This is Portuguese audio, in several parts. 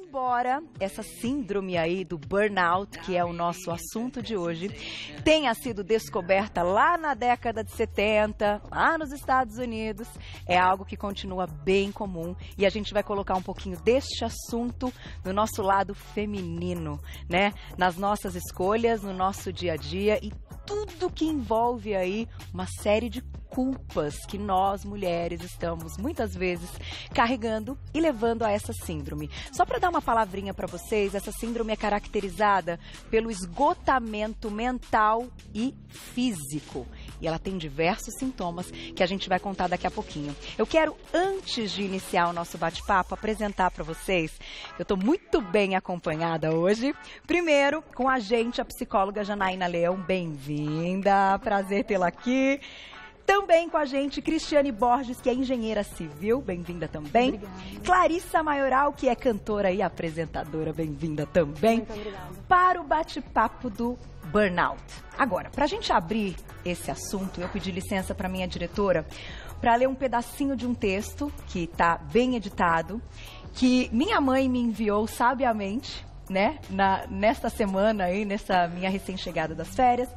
embora essa síndrome aí do burnout, que é o nosso assunto de hoje, tenha sido descoberta lá na década de 70, lá nos Estados Unidos, é algo que continua bem comum e a gente vai colocar um pouquinho deste assunto no nosso lado feminino, né? Nas nossas escolhas, no nosso dia a dia e tudo que envolve aí uma série de culpas que nós, mulheres, estamos muitas vezes carregando e levando a essa síndrome. Só para dar uma palavrinha para vocês, essa síndrome é caracterizada pelo esgotamento mental e físico. E ela tem diversos sintomas que a gente vai contar daqui a pouquinho. Eu quero, antes de iniciar o nosso bate-papo, apresentar para vocês que eu estou muito bem acompanhada hoje. Primeiro, com a gente, a psicóloga Janaína Leão. Bem-vinda, prazer tê-la aqui. Também com a gente, Cristiane Borges, que é engenheira civil, bem-vinda também. Obrigada. Clarissa Maioral, que é cantora e apresentadora, bem-vinda também. Muito obrigada. Para o bate-papo do burnout. Agora, para a gente abrir esse assunto, eu pedi licença para minha diretora para ler um pedacinho de um texto que está bem editado, que minha mãe me enviou sabiamente, né, nesta semana aí, nessa minha recém-chegada das férias.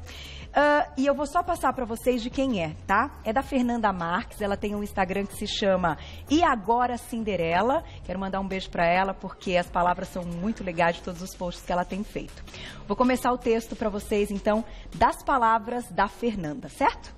E eu vou só passar para vocês de quem é, tá? É da Fernanda Marques, ela tem um Instagram que se chama E Agora Cinderela. Quero mandar um beijo para ela, porque as palavras são muito legais de todos os posts que ela tem feito. Vou começar o texto para vocês, então, das palavras da Fernanda, certo?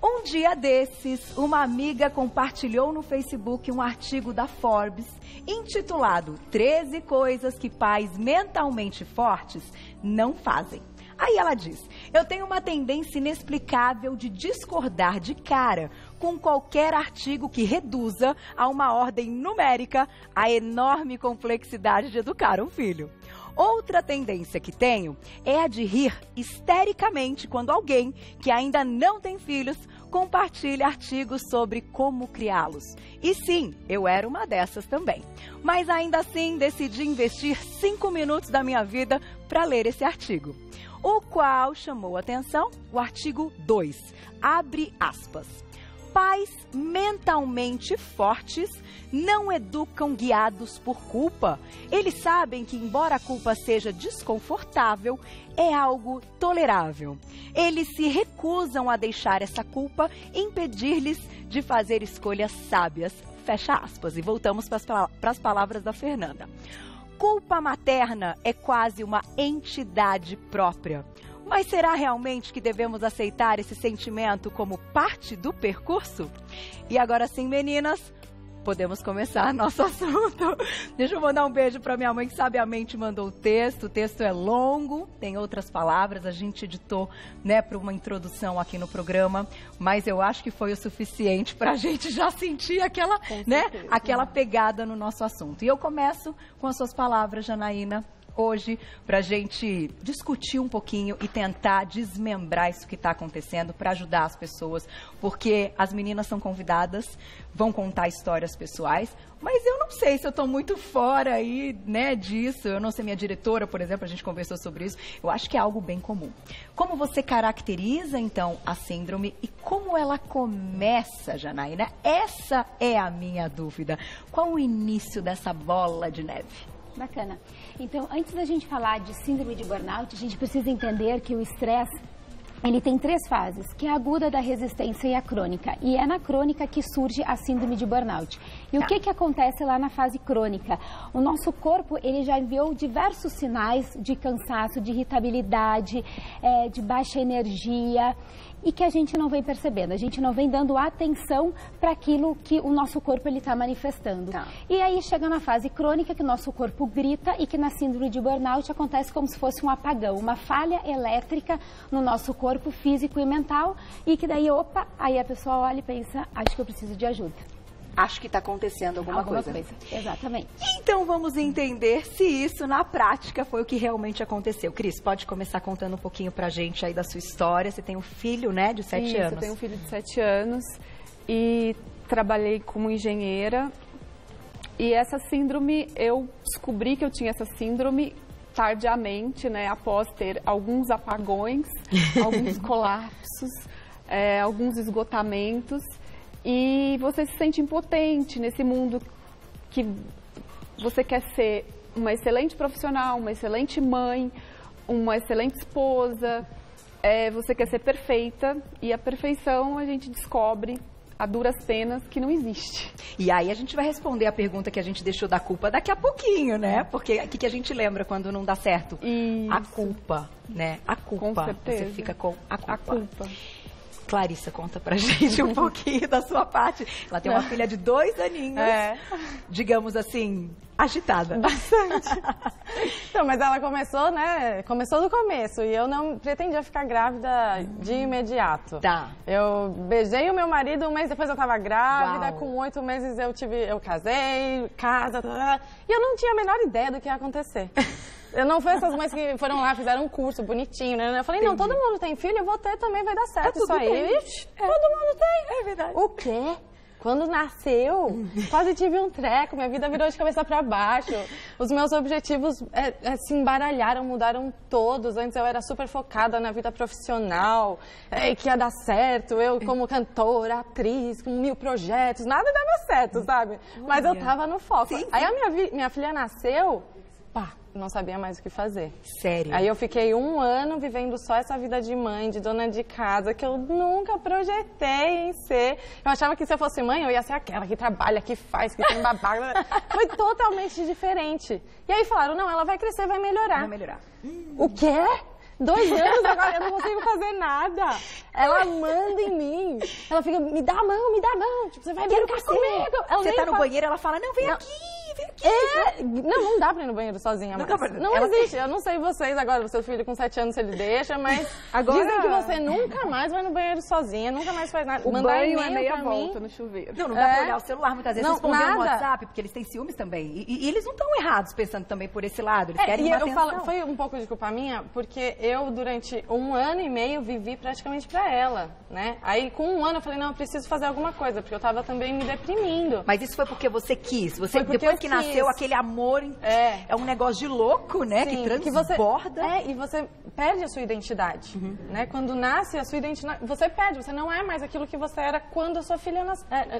Um dia desses, uma amiga compartilhou no Facebook um artigo da Forbes intitulado 13 coisas que pais mentalmente fortes não fazem. Aí ela diz, eu tenho uma tendência inexplicável de discordar de cara com qualquer artigo que reduza a uma ordem numérica a enorme complexidade de educar um filho. Outra tendência que tenho é a de rir histericamente quando alguém que ainda não tem filhos compartilha artigos sobre como criá-los. E sim, eu era uma dessas também. Mas ainda assim decidi investir 5 minutos da minha vida para ler esse artigo. O qual chamou a atenção o artigo 2, abre aspas. Pais mentalmente fortes não educam guiados por culpa. Eles sabem que, embora a culpa seja desconfortável, é algo tolerável. Eles se recusam a deixar essa culpa impedir-lhes de fazer escolhas sábias. Fecha aspas. E voltamos para as palavras da Fernanda. Culpa materna é quase uma entidade própria. Mas será realmente que devemos aceitar esse sentimento como parte do percurso? E agora sim, meninas, podemos começar nosso assunto. Deixa eu mandar um beijo para minha mãe que sabiamente mandou o texto é longo, tem outras palavras, a gente editou, né, para uma introdução aqui no programa, mas eu acho que foi o suficiente para a gente já sentir aquela, né, aquela pegada no nosso assunto. E eu começo com as suas palavras, Janaína, hoje, para a gente discutir um pouquinho e tentar desmembrar isso que está acontecendo para ajudar as pessoas, porque as meninas são convidadas, vão contar histórias pessoais, mas eu não sei se eu estou muito fora aí, né, disso. Eu não sei, minha diretora, por exemplo, a gente conversou sobre isso, eu acho que é algo bem comum. Como você caracteriza, então, a síndrome e como ela começa, Janaína? Essa é a minha dúvida. Qual o início dessa bola de neve? Bacana. Então, antes da gente falar de síndrome de burnout, a gente precisa entender que o estresse, ele tem 3 fases, que é a aguda, da resistência e a crônica. E é na crônica que surge a síndrome de burnout. E o que acontece lá na fase crônica? O nosso corpo, ele já enviou diversos sinais de cansaço, de irritabilidade, de baixa energia, e que a gente não vem percebendo, a gente não vem dando atenção para aquilo que o nosso corpo está manifestando. E aí chega na fase crônica que o nosso corpo grita e que na síndrome de burnout acontece como se fosse um apagão, uma falha elétrica no nosso corpo físico e mental, e que daí, opa, aí a pessoa olha e pensa, acho que eu preciso de ajuda. Acho que está acontecendo alguma coisa. Exatamente. Então vamos entender se isso na prática foi o que realmente aconteceu. Cris, pode começar contando um pouquinho pra gente aí da sua história. Você tem um filho, né, de 7 anos. Eu tenho um filho de 7 anos e trabalhei como engenheira. E essa síndrome, eu descobri que eu tinha essa síndrome tardiamente, né, após ter alguns apagões, alguns colapsos, alguns esgotamentos. E você se sente impotente nesse mundo que você quer ser uma excelente profissional, uma excelente mãe, uma excelente esposa, você quer ser perfeita e a perfeição a gente descobre a duras penas que não existe. E aí a gente vai responder a pergunta que a gente deixou da culpa daqui a pouquinho, né? Porque o que a gente lembra quando não dá certo? Isso. A culpa, né? A culpa. Com certeza. Você fica com a culpa. A culpa. Clarissa, conta pra gente um pouquinho da sua parte. Ela tem uma filha de 2 aninhos, digamos assim, agitada. Bastante. Então, mas ela começou, né? Começou do começo e eu não pretendia ficar grávida de imediato. Tá. Eu beijei o meu marido, um mês depois eu tava grávida, Uau. com 8 meses eu casei, e eu não tinha a menor ideia do que ia acontecer. Eu não fui essas mães que foram lá, fizeram um curso bonitinho, né? Eu falei, não, todo mundo tem filho, eu vou ter também, vai dar certo isso aí. Ixi, todo mundo tem. É verdade. O quê? Quando nasceu, quase tive um treco, minha vida virou de cabeça para baixo. Os meus objetivos se embaralharam, mudaram todos. Antes eu era super focada na vida profissional, que ia dar certo. Eu como cantora, atriz, com 1000 projetos, nada dava certo, sabe? Mas eu tava no foco. Sim, sim. Aí a minha filha nasceu, pá, não sabia mais o que fazer. Sério? Aí eu fiquei 1 ano vivendo só essa vida de mãe, de dona de casa, que eu nunca projetei em ser. Eu achava que se eu fosse mãe, eu ia ser aquela que trabalha, que faz, que tem babá. Foi totalmente diferente. E aí falaram, não, ela vai crescer, vai melhorar. Vai melhorar. O quê? 2 anos agora, eu não consigo fazer nada. Ela manda em mim. Ela fica, me dá a mão. Tipo, você vai brincar comigo. Ela Você nem tá no fala- banheiro, ela fala, não, vem aqui. Não dá pra ir no banheiro sozinha mais. Não existe. Eu não sei vocês agora, o seu filho com 7 anos, se ele deixa, mas Agora- dizem que você nunca mais vai no banheiro sozinha, nunca mais faz nada. O Mandar banho e-mail é meia pra volta mim. no chuveiro. Não dá pra olhar o celular muitas vezes, Não, responder no nada. WhatsApp, porque eles têm ciúmes também. E eles não estão errados pensando também por esse lado, eles querem E uma eu atenção. falo, foi um pouco de culpa minha, porque eu, durante 1 ano e meio, vivi praticamente pra ela, né? Aí, com 1 ano, eu falei, não, eu preciso fazer alguma coisa, porque eu tava também me deprimindo. Mas isso foi porque você quis. Você, Foi porque depois eu que quis. nasceu, aquele amor é um negócio de louco, né? Sim, que transborda. e você perde a sua identidade, né? Quando nasce, a sua identidade, você perde, você não é mais aquilo que você era quando a sua filha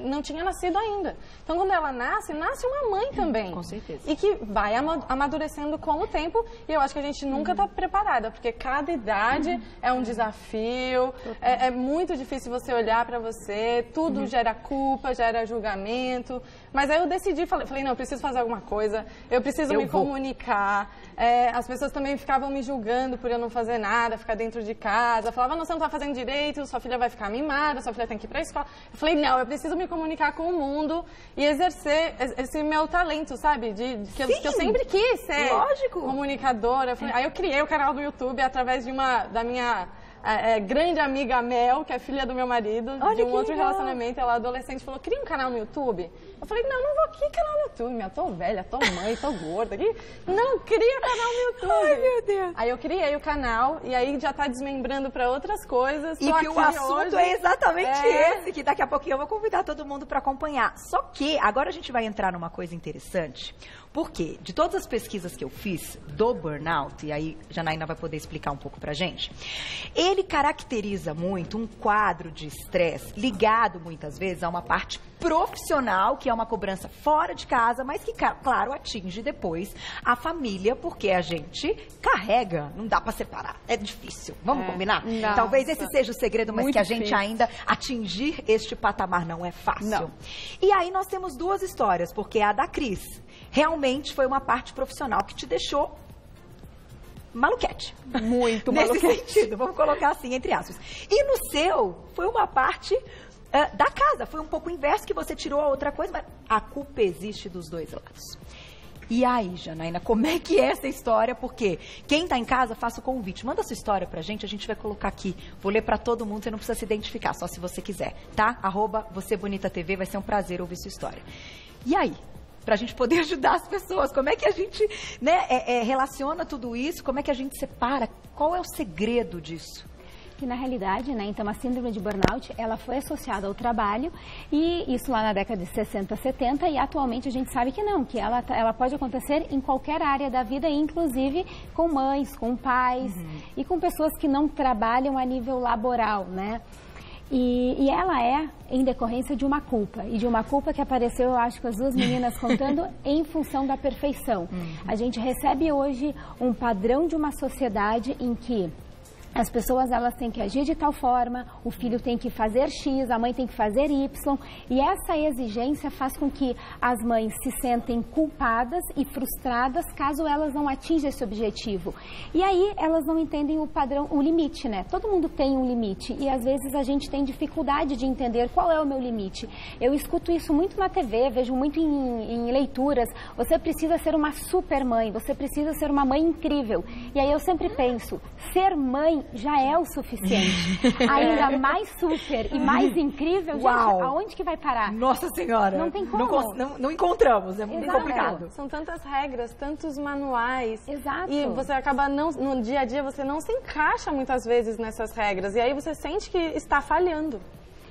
não tinha nascido ainda. Então, quando ela nasce uma mãe também. Com certeza. E que vai amadurecendo com o tempo, e eu acho que a gente nunca está preparada, porque cada idade é um desafio, é muito difícil você olhar para você, tudo gera culpa, gera julgamento, mas aí eu decidi, falei, não, eu preciso fazer alguma coisa, eu preciso me comunicar. As pessoas também ficavam me julgando por eu não fazer nada, ficar dentro de casa. Falavam, não, você não está fazendo direito, sua filha vai ficar mimada, sua filha tem que ir para a escola. Eu falei, não, eu preciso me comunicar com o mundo e exercer esse meu talento, sabe? Que eu sempre quis ser comunicadora. Aí eu criei o canal do YouTube através da minha grande amiga Mel, que é filha do meu marido, de um outro relacionamento. Ela adolescente falou, cria um canal no YouTube. Eu falei, não vou, que canal no YouTube? Eu tô velha, tô mãe, tô gorda. Não, cria canal no YouTube. Ai, meu Deus. Aí eu criei o canal e aí já tá desmembrando pra outras coisas. E que o assunto hoje. é exatamente esse, que daqui a pouquinho eu vou convidar todo mundo para acompanhar. Só que agora a gente vai entrar numa coisa interessante, porque de todas as pesquisas que eu fiz do burnout, e aí Janaína vai poder explicar um pouco pra gente, ele caracteriza muito um quadro de estresse ligado muitas vezes a uma parte profissional, que é uma cobrança fora de casa, mas que, claro, atinge depois a família, porque a gente carrega, não dá para separar, é difícil. Vamos combinar? Não. Talvez esse seja o segredo, mas Muito que a gente difícil. ainda atingir este patamar não é fácil. Não. E aí nós temos 2 histórias, porque a da Cris realmente foi uma parte profissional que te deixou maluquete. Muito Nesse maluquete. sentido, vamos colocar assim, entre aspas. E no seu, foi uma parte da casa, foi um pouco o inverso, que você tirou a outra coisa, mas a culpa existe dos 2 lados. E aí, Janaína, como é que é essa história? Porque quem tá em casa, faça o convite. Manda sua história pra gente, a gente vai colocar aqui. Vou ler pra todo mundo, você não precisa se identificar, só se você quiser, tá? @VocêBonitaTV, vai ser um prazer ouvir sua história. E aí? Pra gente poder ajudar as pessoas, como é que a gente relaciona tudo isso? Como é que a gente separa? Qual é o segredo disso? Que na realidade, né, então a síndrome de burnout, ela foi associada ao trabalho, e isso lá na década de 60, 70, e atualmente a gente sabe que não, que ela pode acontecer em qualquer área da vida, inclusive com mães, com pais e com pessoas que não trabalham a nível laboral, né? E ela é em decorrência de uma culpa. E de uma culpa que apareceu, eu acho, com as duas meninas contando, em função da perfeição. A gente recebe hoje um padrão de uma sociedade em que as pessoas, elas têm que agir de tal forma, o filho tem que fazer X, a mãe tem que fazer Y, e essa exigência faz com que as mães se sentem culpadas e frustradas caso elas não atinjam esse objetivo. E aí elas não entendem o padrão, o limite, né? Todo mundo tem um limite e às vezes a gente tem dificuldade de entender qual é o meu limite. Eu escuto isso muito na TV, vejo muito em leituras, você precisa ser uma super mãe, você precisa ser uma mãe incrível. E aí eu sempre penso, ser mãe já é o suficiente. Ainda mais super e mais incrível, gente, aonde que vai parar? Nossa Senhora! Não tem como. Não encontramos, é muito complicado. São tantas regras, tantos manuais. Exato. E você acaba, no dia a dia, você não se encaixa muitas vezes nessas regras. E aí você sente que está falhando.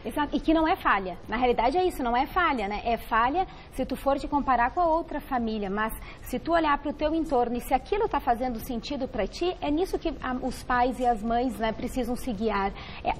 Exato. E que não é falha. Na realidade é isso, não é falha, né? É falha se tu for te comparar com a outra família, mas se tu olhar para o teu entorno e se aquilo está fazendo sentido para ti, é nisso que os pais e as mães, né, precisam se guiar.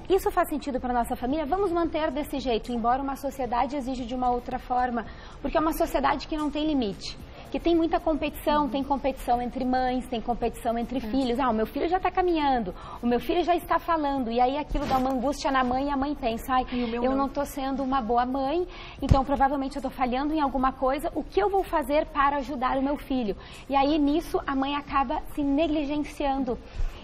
Isso faz sentido para nossa família, vamos manter desse jeito, embora uma sociedade exija de uma outra forma, porque é uma sociedade que não tem limite. Que tem muita competição, tem competição entre mães, tem competição entre filhos. O meu filho já está caminhando, o meu filho já está falando, e aí aquilo dá uma angústia na mãe e a mãe pensa, eu não estou sendo uma boa mãe, então provavelmente eu estou falhando em alguma coisa, o que eu vou fazer para ajudar o meu filho? E aí nisso a mãe acaba se negligenciando.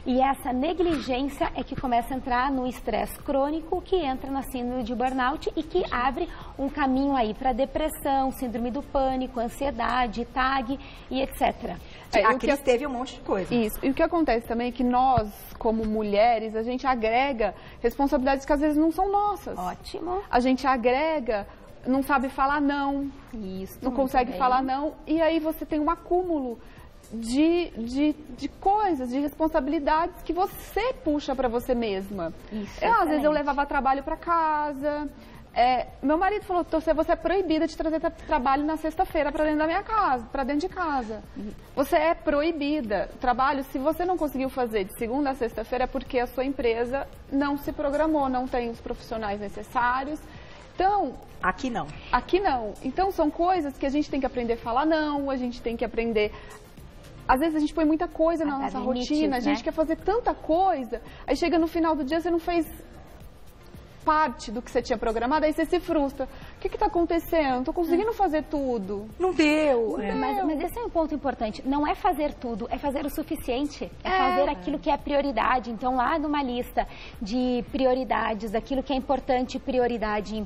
E essa negligência é que começa a entrar no estresse crônico, que entra na síndrome de burnout e que abre um caminho aí para depressão, síndrome do pânico, ansiedade, TAG e etc. A Cris teve um monte de coisa. Isso. E o que acontece também é que nós, como mulheres, a gente agrega responsabilidades que às vezes não são nossas. Ótimo. A gente agrega, não sabe falar não. Isso. Não consegue falar não. E aí você tem um acúmulo de coisas, de responsabilidades que você puxa para você mesma. Isso, às vezes eu levava trabalho para casa. Meu marido falou, você é proibida de trazer trabalho na sexta-feira para dentro da minha casa, para dentro de casa. Você é proibida. Trabalho, se você não conseguiu fazer de segunda a sexta-feira, é porque a sua empresa não se programou, não tem os profissionais necessários. Então, aqui não. Aqui não. Então, são coisas que a gente tem que aprender a falar não, a gente tem que aprender. Às vezes a gente põe muita coisa na nossa rotina, a gente quer fazer tanta coisa, aí chega no final do dia, você não fez parte do que você tinha programado, aí você se frustra. O que está acontecendo? Estou conseguindo fazer tudo. Não deu. Mas esse é um ponto importante. Não é fazer tudo, é fazer o suficiente. É fazer aquilo que é prioridade. Então, lá numa lista de prioridades, aquilo que é importante, prioridade,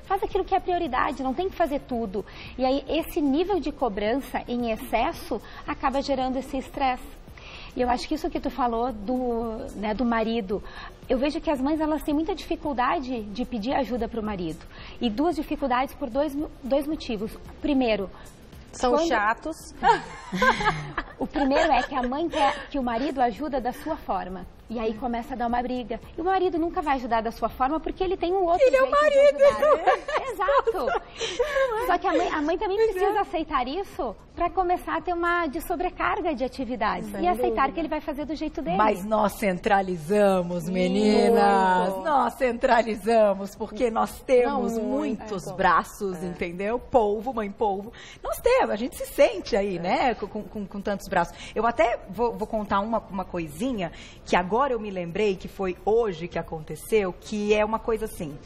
faz aquilo que é prioridade, não tem que fazer tudo. E aí, esse nível de cobrança em excesso acaba gerando esse estresse. E eu acho que isso que tu falou do marido, eu vejo que as mães, elas têm muita dificuldade de pedir ajuda para o marido. E duas dificuldades por dois motivos. Primeiro, são chatos. O primeiro é que a mãe quer que o marido ajuda da sua forma. E aí começa a dar uma briga. E o marido nunca vai ajudar da sua forma porque ele tem um outro jeito de ajudar. Exato. Só que a mãe também precisa aceitar isso para começar a ter uma sobrecarga de atividades. E aceitar que ele vai fazer do jeito dele. Mas nós centralizamos, meninas. Nós centralizamos porque nós temos muitos braços, entendeu? Polvo, mãe polvo. Nós temos, a gente se sente aí, né? Com tantos braços. Eu até vou contar uma coisinha que agora eu me lembrei que foi hoje que aconteceu, que é uma coisa assim.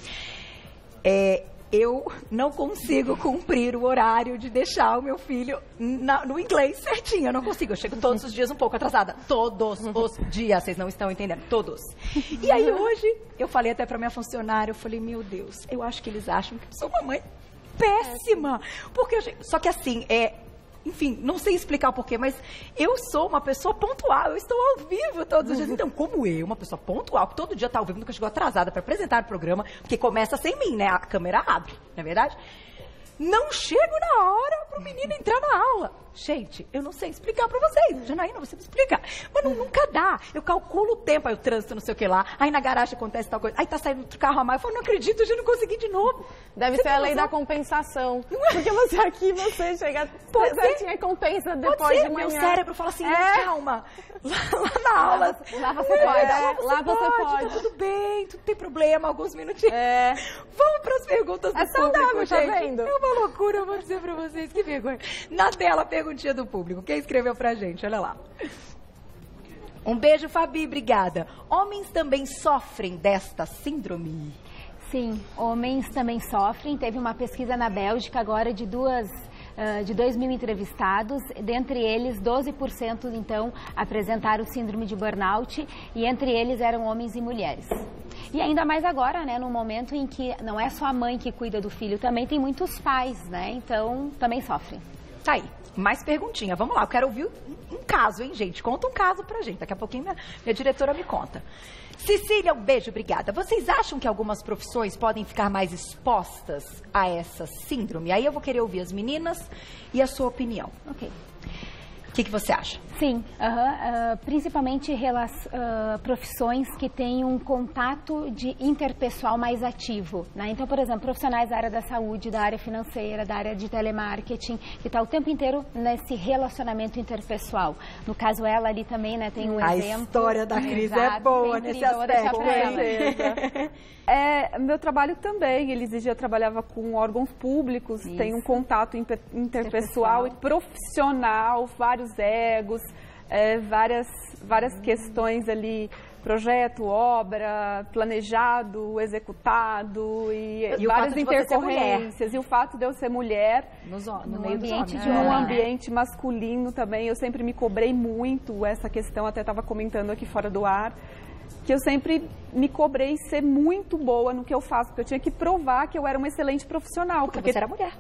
Eu não consigo cumprir o horário de deixar o meu filho no inglês certinho. Eu não consigo. Eu chego todos os dias um pouco atrasada. Todos os dias. Vocês não estão entendendo. Todos. E aí hoje, eu falei até pra minha funcionária, eu falei, meu Deus, eu acho que eles acham que eu sou uma mãe péssima. Porque só que assim, enfim, não sei explicar o porquê, mas eu sou uma pessoa pontual, eu estou ao vivo todos os dias. Então, como eu, uma pessoa pontual, que todo dia está ao vivo, nunca chegou atrasada para apresentar o programa, porque começa sem mim, né? A câmera abre, não é verdade? Não chego na hora pro menino entrar na aula. Gente, eu não sei explicar pra vocês. Janaína, você me explica. Mas nunca dá. Eu calculo o tempo, aí o trânsito, não sei o que lá. Aí na garagem acontece tal coisa. Aí tá saindo outro carro a mais. Eu falo, não acredito, eu já não consegui de novo. Deve ser a lei da compensação. Porque você aqui, você chega... Você tinha compensa depois de manhã. Meu cérebro fala assim, calma. Lá na aula. Lá você pode. Lá você pode. Tudo bem, tudo tem problema, alguns minutinhos. Vamos pras perguntas do saudável, público, tá gente. vendo? É uma loucura, eu vou dizer pra vocês, que vergonha. Na tela, perguntinha do público. Quem escreveu pra gente? Olha lá. Um beijo, Fabi, obrigada. Homens também sofrem desta síndrome? Sim, homens também sofrem. Teve uma pesquisa na Bélgica agora de 2 mil entrevistados, dentre eles 12% então apresentaram síndrome de burnout e entre eles eram homens e mulheres. E ainda mais agora, né, no momento em que não é só a mãe que cuida do filho, também tem muitos pais, né, então também sofrem. Tá aí, mais perguntinha, vamos lá, eu quero ouvir um caso, hein, gente, conta um caso pra gente, daqui a pouquinho minha diretora me conta. Cecília, um beijo, obrigada. Vocês acham que algumas profissões podem ficar mais expostas a essa síndrome? Aí eu vou querer ouvir as meninas e a sua opinião. Ok. O que você acha? Sim, principalmente profissões que têm um contato interpessoal mais ativo, né? Então, por exemplo, profissionais da área da saúde, da área financeira, da área de telemarketing, que está o tempo inteiro nesse relacionamento interpessoal. No caso, ela ali também, né, tem um exemplo. A história da Cris é boa nesse aspecto. Meu trabalho também, ele exigia, eu trabalhava com órgãos públicos, tem um contato interpessoal e profissional, vários egos, várias questões ali, projeto, obra, planejado, executado e várias intercorrências. E o fato de eu ser mulher no meio ambiente de um ambiente masculino também, eu sempre me cobrei muito essa questão, até estava comentando aqui fora do ar, que eu sempre me cobrei ser muito boa no que eu faço, porque eu tinha que provar que eu era uma excelente profissional. Porque você era mulher.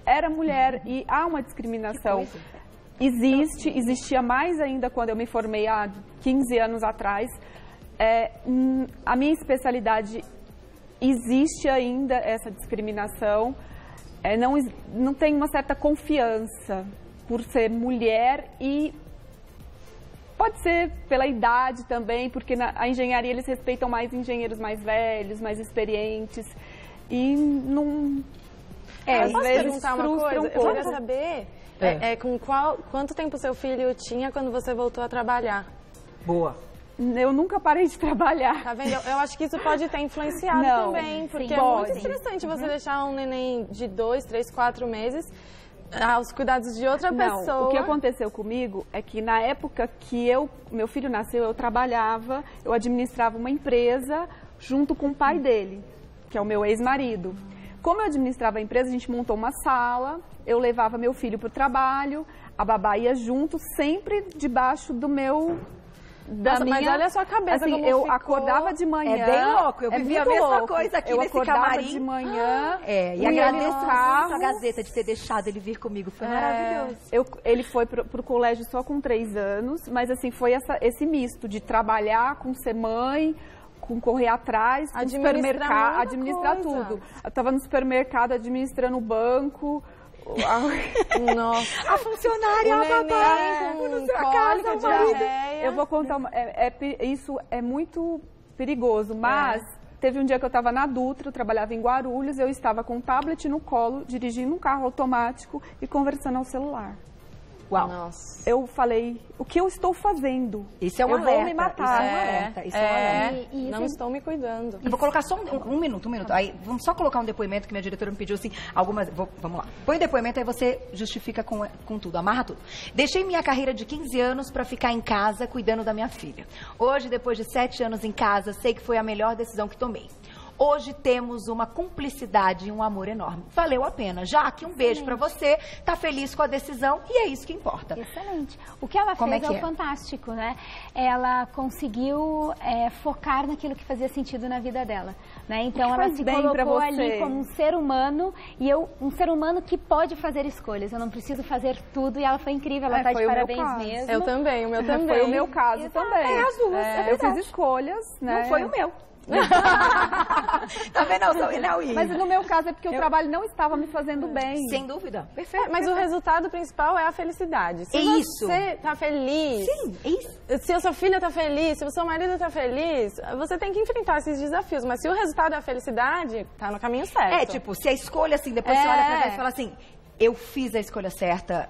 Era mulher e há uma discriminação. Existia mais ainda quando eu me formei há 15 anos atrás. A minha especialidade, existe ainda essa discriminação. Não tem uma certa confiança por ser mulher e pode ser pela idade também, porque a engenharia eles respeitam mais engenheiros mais velhos, mais experientes e não... às vezes perguntar uma coisa? Eu queria saber quanto tempo seu filho tinha quando você voltou a trabalhar? Boa. Eu nunca parei de trabalhar. Tá vendo? Eu acho que isso pode ter influenciado também, porque é muito estressante você deixar um neném de 2, 3, 4 meses aos cuidados de outra pessoa. O que aconteceu comigo é que na época que meu filho nasceu, eu trabalhava, eu administrava uma empresa junto com o pai dele, que é o meu ex-marido. Como eu administrava a empresa, a gente montou uma sala, eu levava meu filho para o trabalho, a babá ia junto, sempre debaixo do meu... Mas olha a sua cabeça, assim, como eu ficou. Acordava de manhã. É bem louco, eu vivi a mesma coisa aqui nesse camarim. Eu acordava de manhã. E agradeço muito a Gazeta de ter deixado ele vir comigo, foi maravilhoso. Ele foi pro colégio só com 3 anos, mas assim, foi esse misto de trabalhar com ser mãe, com correr atrás, com supermercado, administrar tudo. Eu estava no supermercado administrando o banco. Nossa. A funcionária, a babá, com cólica, diarreia. Eu vou contar, isso é muito perigoso, mas teve um dia que eu estava na Dutra, eu trabalhava em Guarulhos, eu estava com um tablet no colo, dirigindo um carro automático e conversando ao celular. Uau. Nossa. Eu falei, o que eu estou fazendo? Isso é um alerta. Eu vou me matar. Isso é um alerta. Não estou me cuidando. Eu vou colocar só um minuto. Aí, vamos só colocar um depoimento que minha diretora me pediu, assim, algumas... Vamos lá. Põe o depoimento, aí você justifica com tudo, amarra tudo. Deixei minha carreira de 15 anos para ficar em casa cuidando da minha filha. Hoje, depois de 7 anos em casa, sei que foi a melhor decisão que tomei. Hoje temos uma cumplicidade e um amor enorme. Valeu a pena. Jaque, um beijo pra você. Tá feliz com a decisão e é isso que importa. Excelente. O que ela fez é fantástico, né? Ela conseguiu focar naquilo que fazia sentido na vida dela, né? Então ela se colocou ali como um ser humano e um ser humano que pode fazer escolhas. Eu não preciso fazer tudo e ela foi incrível. Ela tá de parabéns mesmo. Eu também, o meu também. Foi o meu caso também. As duas. Eu fiz escolhas, né? Não foi o meu. Tá vendo? Não, Mas no meu caso é porque o trabalho não estava me fazendo bem. Sem dúvida. Perfeito. Mas o resultado principal é a felicidade. Se você tá feliz, sim, é isso. Se a sua filha tá feliz, se o seu marido tá feliz, você tem que enfrentar esses desafios. Mas se o resultado é a felicidade, tá no caminho certo. É, tipo, se a escolha, assim, depois você olha pra trás e fala assim, eu fiz a escolha certa,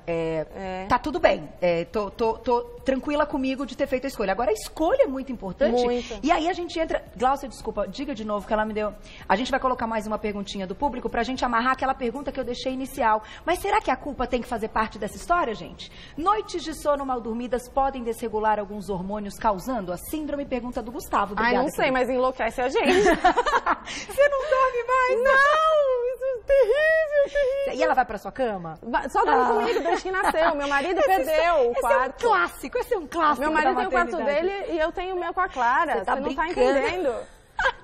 tá tudo bem, tô tranquila comigo de ter feito a escolha. Agora, a escolha é muito importante. Muito. E aí a gente entra... Glaucia, desculpa, diga de novo que ela me deu... A gente vai colocar mais uma perguntinha do público pra gente amarrar aquela pergunta que eu deixei inicial. Mas será que a culpa tem que fazer parte dessa história, gente? Noites de sono mal dormidas podem desregular alguns hormônios causando a síndrome? Pergunta do Gustavo. Obrigada, Ai, não sei, mas enlouquece a gente. Você não dorme mais? Não, isso é terrível. E ela vai pra sua cama? Só dorme comigo desde que nasceu. Meu marido perdeu o quarto. Esse é um clássico. Meu marido tem o quarto dele e eu tenho o meu com a Clara. Você não tá entendendo.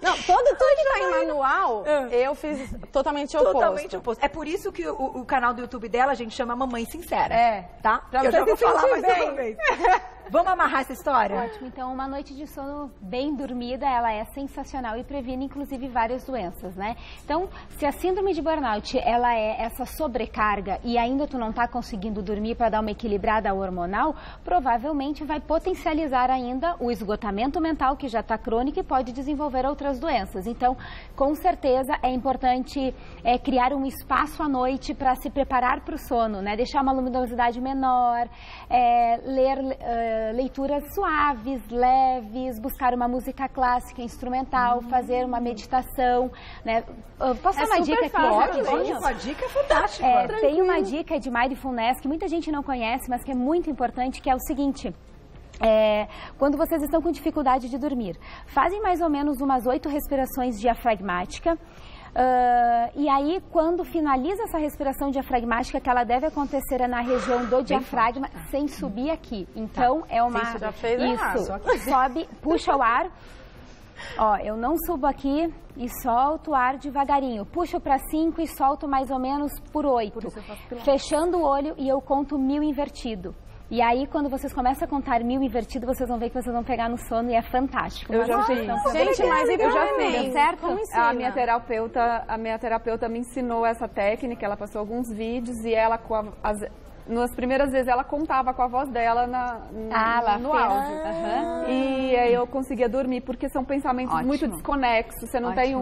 Não, tudo que tá em manual, eu fiz totalmente oposto. Totalmente oposto. É por isso que o canal do YouTube dela a gente chama Mamãe Sincera. Tá? Pra eu você já vou se falar sentir mais bem. uma vez. Vamos amarrar essa história? Ótimo. Então, uma noite de sono bem dormida, ela é sensacional e previne, inclusive, várias doenças, né? Então, se a síndrome de burnout, ela é essa sobrecarga e ainda tu não tá conseguindo dormir para dar uma equilibrada hormonal, provavelmente vai potencializar ainda o esgotamento mental, que já está crônico e pode desenvolver outras doenças. Então, com certeza, é importante criar um espaço à noite para se preparar para o sono, né? Deixar uma luminosidade menor, ler leituras suaves, leves, buscar uma música clássica, instrumental, fazer uma meditação, né? Posso dar uma dica aqui? Pode, uma dica fantástica. Tem uma dica de mindfulness que muita gente não conhece, mas que é muito importante, que é o seguinte... quando vocês estão com dificuldade de dormir, fazem mais ou menos umas 8 respirações diafragmáticas. E aí, quando finaliza essa respiração diafragmática, que ela deve acontecer na região do diafragma, sem subir aqui. Então, é uma... Isso já fez errado. Sobe, puxa o ar. Ó, eu não subo aqui e solto o ar devagarinho. Puxo para 5 e solto mais ou menos por 8. Fechando o olho e eu conto 1000 invertido. E aí, quando vocês começam a contar 1000 invertido, vocês vão ver que vocês vão pegar no sono e é fantástico. Eu já fiz. Gente, mas eu já fiz. fiz. Certo? A minha terapeuta me ensinou essa técnica, ela passou alguns vídeos e ela, nas primeiras vezes, ela contava com a voz dela no áudio. E aí eu conseguia dormir, porque são pensamentos muito desconexos, você não tem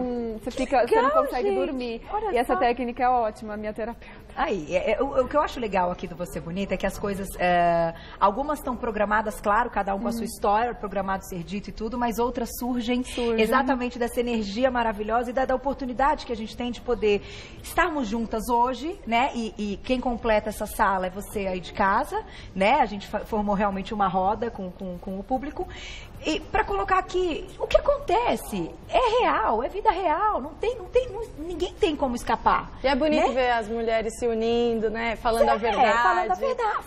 você não consegue dormir. E essa técnica é ótima, a minha terapeuta. Aí, o que eu acho legal aqui do Você Bonita é que as coisas, algumas estão programadas, claro, cada um com a sua história, programado ser dito e tudo, mas outras surgem exatamente dessa energia maravilhosa e da oportunidade que a gente tem de poder estarmos juntas hoje, né? E quem completa essa sala é você aí de casa, né? A gente formou realmente uma roda com o público. E para colocar aqui, o que acontece é real, é vida real, ninguém tem como escapar. E é bonito ver as mulheres se unindo, né? Falando a verdade.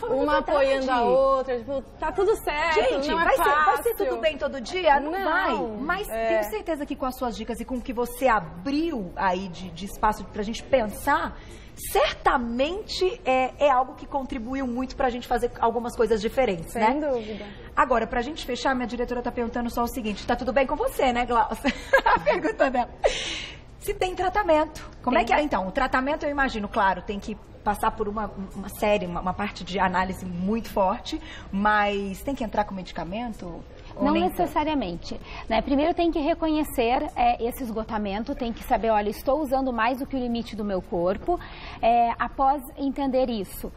Uma apoiando a outra, tipo, tá tudo certo. Gente, não vai ser tudo bem todo dia? Não vai. Mas tenho certeza que com as suas dicas e com o que você abriu aí de espaço pra gente pensar, certamente é algo que contribuiu muito pra gente fazer algumas coisas diferentes, né? Sem dúvida. Agora, pra gente fechar, minha diretora tá perguntando só o seguinte, tá tudo bem com você, né, Glaucia? A pergunta dela. Se tem tratamento. Como é que é? Então, o tratamento, eu imagino, claro, tem que passar por uma série, uma parte de análise muito forte, mas tem que entrar com medicamento? Não necessariamente, né? Primeiro tem que reconhecer esse esgotamento, tem que saber, olha, estou usando mais do que o limite do meu corpo. Após entender isso,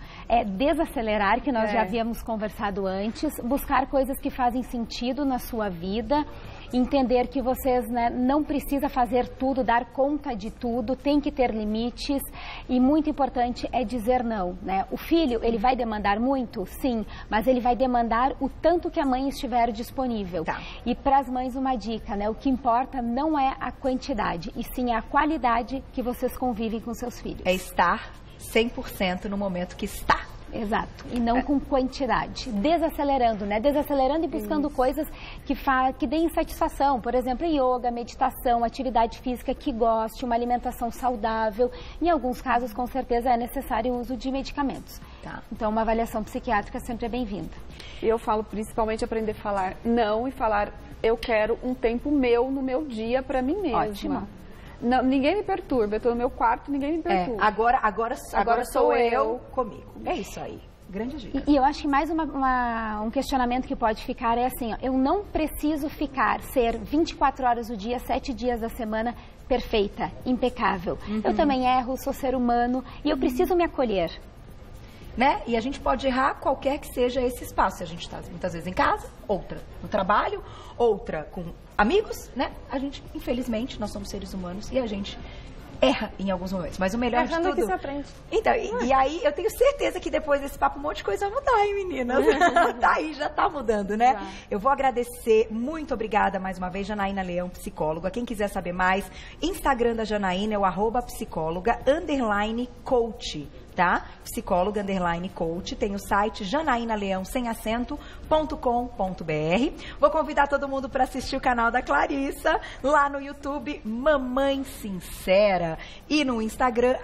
desacelerar, que nós já havíamos conversado antes, buscar coisas que fazem sentido na sua vida, entender que vocês, né, não precisa fazer tudo, dar conta de tudo, tem que ter limites e muito importante é dizer não, né? O filho, ele vai demandar muito? Sim, mas ele vai demandar o tanto que a mãe estiver disponível. Tá. E para as mães uma dica, né? O que importa não é a quantidade, e sim a qualidade que vocês convivem com seus filhos. É estar 100% no momento que está. Exato, e não com quantidade. Desacelerando, né? Desacelerando e buscando coisas que deem satisfação. Por exemplo, yoga, meditação, atividade física que goste, uma alimentação saudável. Em alguns casos, com certeza, é necessário o uso de medicamentos. Tá. Então, uma avaliação psiquiátrica sempre é bem-vinda. E eu falo principalmente aprender a falar não e falar eu quero um tempo meu no meu dia para mim mesma. Ótimo. Não, ninguém me perturba, eu tô no meu quarto, ninguém me perturba. Agora sou eu comigo. É isso aí. Grande dica. E eu acho que mais um questionamento que pode ficar é assim, ó, eu não preciso ser 24 horas do dia, 7 dias da semana, perfeita, impecável. Eu também erro, sou ser humano e eu preciso me acolher. Né? E a gente pode errar qualquer que seja esse espaço. A gente está muitas vezes em casa, outra no trabalho, outra com amigos, né? A gente, infelizmente, nós somos seres humanos e a gente erra em alguns momentos. Mas o melhor de tudo... que se aprende. Então, e aí eu tenho certeza que depois desse papo um monte de coisa vai mudar, hein, meninas? Tá aí, já tá mudando, né? Já. Eu vou agradecer, muito obrigada mais uma vez, Janaína Leão, psicóloga. Quem quiser saber mais, Instagram da Janaína é o @psicóloga_coach. Tá? Psicóloga _coach. Tem o site janaínaleão.com.br. Vou convidar todo mundo para assistir o canal da Clarissa lá no YouTube, Mamãe Sincera, e no Instagram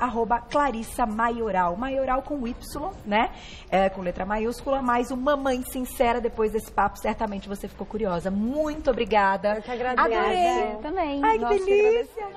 @Clarissa Maioral, Maioral com Y, né? Com letra maiúscula, mas o Mamãe Sincera. Depois desse papo, certamente você ficou curiosa. Muito obrigada. Eu que agradeço. Adorei. Também. Ai, que Nossa, delícia.